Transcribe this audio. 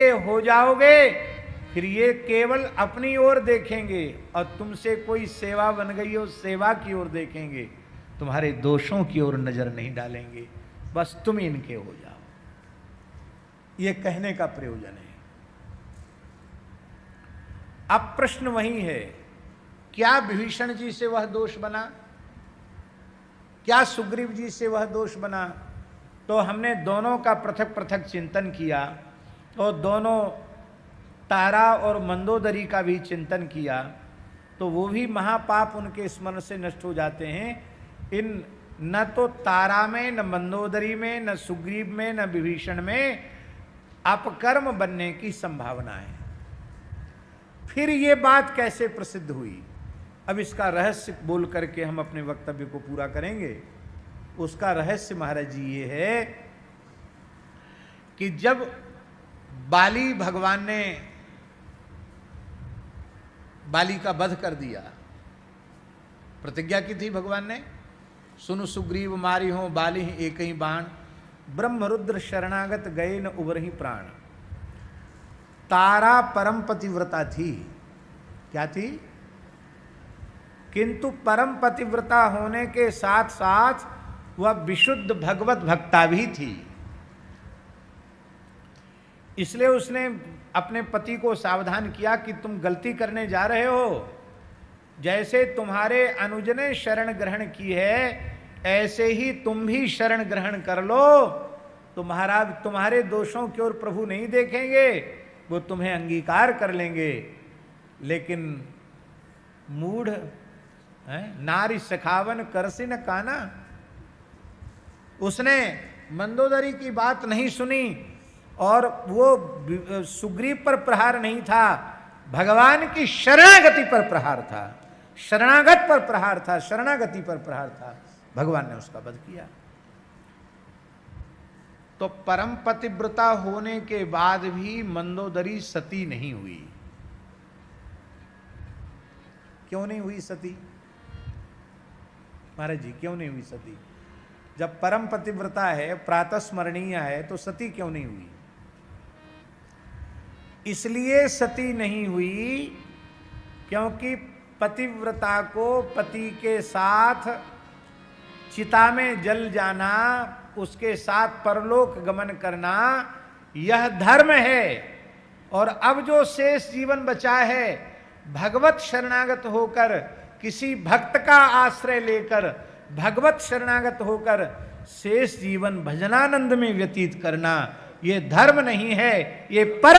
हो जाओगे फिर ये केवल अपनी ओर देखेंगे और तुमसे कोई सेवा बन गई हो सेवा की ओर देखेंगे, तुम्हारे दोषों की ओर नजर नहीं डालेंगे, बस तुम इनके हो जाओ। ये कहने का प्रयोजन है। अब प्रश्न वही है, क्या विभीषण जी से वह दोष बना, क्या सुग्रीव जी से वह दोष बना? तो हमने दोनों का पृथक पृथक चिंतन किया और दोनों तारा और मंदोदरी का भी चिंतन किया, तो वो भी महापाप उनके स्मरण से नष्ट हो जाते हैं। इन न तो तारा में, न मंदोदरी में, न सुग्रीव में, न विभीषण में अपकर्म बनने की संभावना है। फिर ये बात कैसे प्रसिद्ध हुई? अब इसका रहस्य बोल करके हम अपने वक्तव्य को पूरा करेंगे। उसका रहस्य महाराज जी ये है कि जब बाली भगवान ने बाली का वध कर दिया, प्रतिज्ञा की थी भगवान ने, सुनु सुग्रीव मारी हो बाली एक ही बाण, ब्रह्मरुद्र शरणागत गए न उबरहि प्राण। तारा परम पतिव्रता थी, क्या थी? किंतु परम पतिव्रता होने के साथ साथ वह विशुद्ध भगवत भक्ता भी थी। इसलिए उसने अपने पति को सावधान किया कि तुम गलती करने जा रहे हो, जैसे तुम्हारे अनुज ने शरण ग्रहण की है ऐसे ही तुम भी शरण ग्रहण कर लो, तो महाराज तुम्हारे दोषों की ओर प्रभु नहीं देखेंगे, वो तुम्हें अंगीकार कर लेंगे। लेकिन मूढ़ नारी सखावन करसिन काना, उसने मंदोदरी की बात नहीं सुनी और वो सुग्रीव पर प्रहार नहीं था, भगवान की शरणागति पर प्रहार था, शरणागत पर प्रहार था, शरणागति पर प्रहार था। भगवान ने उसका वध किया। तो परम पतिव्रता होने के बाद भी मंदोदरी सती नहीं हुई। क्यों नहीं हुई सती महाराज जी? क्यों नहीं हुई सती? जब परम पतिव्रता है, प्रातः स्मरणीय है, तो सती क्यों नहीं हुई? इसलिए सती नहीं हुई क्योंकि पतिव्रता को पति के साथ चिता में जल जाना, उसके साथ परलोक गमन करना, यह धर्म है। और अब जो शेष जीवन बचा है, भगवत शरणागत होकर, किसी भक्त का आश्रय लेकर, भगवत शरणागत होकर शेष जीवन भजनानंद में व्यतीत करना, ये धर्म नहीं है, ये पर